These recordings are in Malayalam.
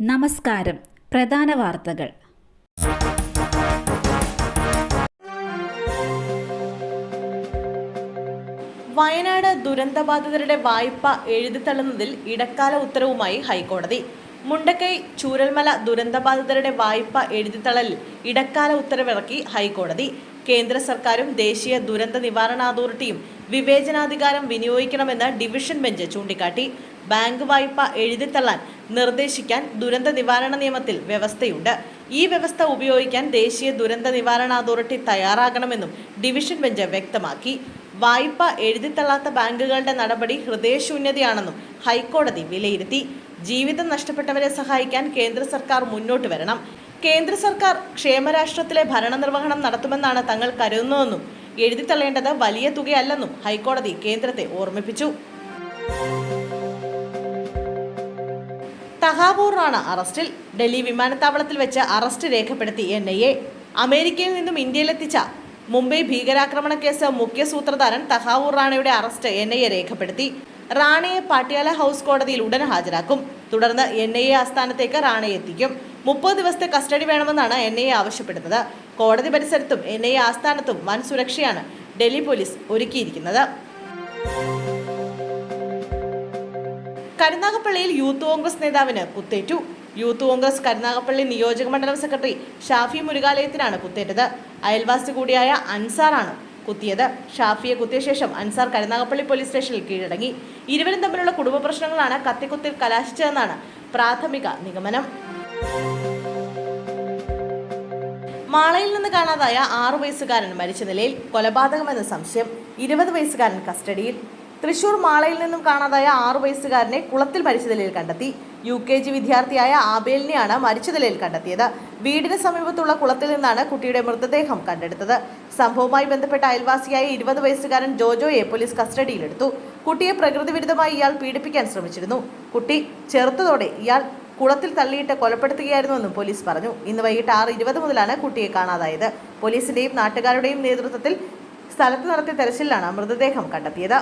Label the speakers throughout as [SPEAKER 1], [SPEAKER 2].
[SPEAKER 1] നമസ്കാരം. പ്രധാന വാർത്തകൾ.
[SPEAKER 2] വയനാട് ദുരന്തബാധിതരുടെ വായ്പ എഴുതിത്തള്ളുന്നതിൽ ഇടക്കാല ഉത്തരവുമായി ഹൈക്കോടതി. മുണ്ടക്കൈ ചൂരൽമല ദുരന്തബാധിതരുടെ വായ്പ എഴുതിത്തള്ളലിൽ ഇടക്കാല ഉത്തരവിറക്കി ഹൈക്കോടതി. കേന്ദ്ര സർക്കാരും ദേശീയ ദുരന്ത നിവാരണ അതോറിറ്റിയും വിവേചനാധികാരം വിനിയോഗിക്കണമെന്ന് ഡിവിഷൻ ബെഞ്ച് ചൂണ്ടിക്കാട്ടി. ബാങ്ക് വായ്പ എഴുതിത്തള്ളാൻ നിർദ്ദേശിക്കാൻ ദുരന്ത നിവാരണ നിയമത്തിൽ വ്യവസ്ഥയുണ്ട്. ഈ വ്യവസ്ഥ ഉപയോഗിക്കാൻ ദേശീയ ദുരന്ത നിവാരണ അതോറിറ്റി തയ്യാറാകണമെന്നും ഡിവിഷൻ ബെഞ്ച് വ്യക്തമാക്കി. വായ്പ എഴുതിത്തള്ളാത്ത ബാങ്കുകളുടെ നടപടി ഹൃദയശൂന്യതയാണെന്നും ഹൈക്കോടതി വിലയിരുത്തി. ജീവിതം നഷ്ടപ്പെട്ടവരെ സഹായിക്കാൻ കേന്ദ്ര സർക്കാർ മുന്നോട്ട് വരണം. കേന്ദ്ര സർക്കാർ ക്ഷേമരാഷ്ട്രത്തിലെ ഭരണനിർവഹണം നടത്തുമെന്നാണ് തങ്ങൾ കരുതുന്നതെന്നും എഴുതിത്തള്ളേണ്ടത് വലിയ തുകയല്ലെന്നും ഹൈക്കോടതി കേന്ദ്രത്തെ ഓർമ്മിപ്പിച്ചു. തഹാവൂർ റാണ അറസ്റ്റിൽ. ഡൽഹി വിമാനത്താവളത്തിൽ വെച്ച് അറസ്റ്റ് രേഖപ്പെടുത്തി NIA. അമേരിക്കയിൽ നിന്നും ഇന്ത്യയിലെത്തിച്ച മുംബൈ ഭീകരാക്രമണ കേസ് മുഖ്യ സൂത്രധാരൻ തഹാവൂർ റാണയുടെ അറസ്റ്റ് NIA രേഖപ്പെടുത്തി. റാണയെ പാട്യാല ഹൗസ് കോടതിയിൽ ഉടൻ ഹാജരാക്കും. തുടർന്ന് NIA ആസ്ഥാനത്തേക്ക് റാണയെ എത്തിക്കും. 30 ദിവസത്തെ കസ്റ്റഡി വേണമെന്നാണ് NIA ആവശ്യപ്പെടുന്നത്. കോടതി പരിസരത്തും NIA ആസ്ഥാനത്തും വൻ സുരക്ഷയാണ് ഡൽഹി പോലീസ് ഒരുക്കിയിരിക്കുന്നത്. കരുനാഗപ്പള്ളിയിൽ യൂത്ത് കോൺഗ്രസ് നേതാവിന് കുത്തേറ്റു. യൂത്ത് കോൺഗ്രസ് കരുനാഗപ്പള്ളി നിയോജക മണ്ഡലം സെക്രട്ടറി ഷാഫി മുരുകാലയത്തിനാണ് കുത്തേറ്റത്. അയൽവാസി കൂടിയായ അൻസാറാണ് കുത്തിയത്. ഷാഫിയെ കുത്തിയ ശേഷം അൻസാർ കരുനാഗപ്പള്ളി പോലീസ് സ്റ്റേഷനിൽ കീഴടങ്ങി. ഇരുവരും തമ്മിലുള്ള കുടുംബ പ്രശ്നങ്ങളാണ് കത്തിക്കുത്തിൽ കലാശിച്ചതെന്നാണ് പ്രാഥമിക നിഗമനം. മാളയിൽ നിന്ന് കാണാതായ 6 വയസ്സുകാരൻ മരിച്ച നിലയിൽ. കൊലപാതകമെന്ന് സംശയം. 20 വയസ്സുകാരൻ കസ്റ്റഡിയിൽ. തൃശൂർ മാളയിൽ നിന്നും കാണാതായ 6 വയസ്സുകാരനെ കുളത്തിൽ മരിച്ച നിലയിൽ കണ്ടെത്തി. UKG വിദ്യാർത്ഥിയായ ആബേലിനെയാണ് മരിച്ച നിലയിൽ കണ്ടെത്തിയത്. വീടിന് സമീപത്തുള്ള കുളത്തിൽ നിന്നാണ് കുട്ടിയുടെ മൃതദേഹം കണ്ടെടുത്തത്. സംഭവവുമായി ബന്ധപ്പെട്ട അയൽവാസിയായ 20 വയസ്സുകാരൻ ജോജോയെ പോലീസ് കസ്റ്റഡിയിലെടുത്തു. കുട്ടിയെ പ്രകൃതി വിരുദ്ധമായി ഇയാൾ പീഡിപ്പിക്കാൻ ശ്രമിച്ചിരുന്നു. കുട്ടി ചെറുത്തതോടെ ഇയാൾ കുളത്തിൽ തള്ളിയിട്ട് കൊലപ്പെടുത്തുകയായിരുന്നുവെന്നും പോലീസ് പറഞ്ഞു. ഇന്ന് വൈകിട്ട് 6:20 മുതലാണ് കുട്ടിയെ കാണാതായത്. പോലീസിന്റെയും നാട്ടുകാരുടെയും നേതൃത്വത്തിൽ സ്ഥലത്ത് നടത്തിയ തെരച്ചിലിലാണ് മൃതദേഹം കണ്ടെത്തിയത്.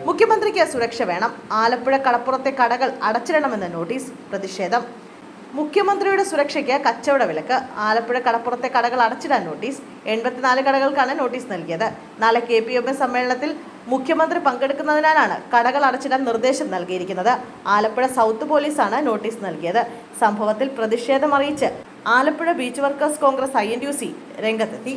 [SPEAKER 2] മുഖ്യമന്ത്രിക്ക് സുരക്ഷ വേണം. ആലപ്പുഴ കടപ്പുറത്തെ കടകൾ അടച്ചിടണമെന്ന് നോട്ടീസ്. പ്രതിഷേധം. മുഖ്യമന്ത്രിയുടെ സുരക്ഷയ്ക്ക് കച്ചവട വിലക്ക്. ആലപ്പുഴ കടപ്പുറത്തെ കടകൾ അടച്ചിടാൻ നോട്ടീസ്. 84 കടകൾക്കാണ് നോട്ടീസ് നൽകിയത്. നാളെ KPMA സമ്മേളനത്തിൽ മുഖ്യമന്ത്രി പങ്കെടുക്കുന്നതിനാലാണ് കടകൾ അടച്ചിടാൻ നിർദ്ദേശം നൽകിയിരിക്കുന്നത്. ആലപ്പുഴ സൗത്ത് പോലീസാണ് നോട്ടീസ് നൽകിയത്. സംഭവത്തിൽ പ്രതിഷേധം അറിയിച്ച് Alappuzha beach workers Congress INTUC രംഗത്തെത്തി.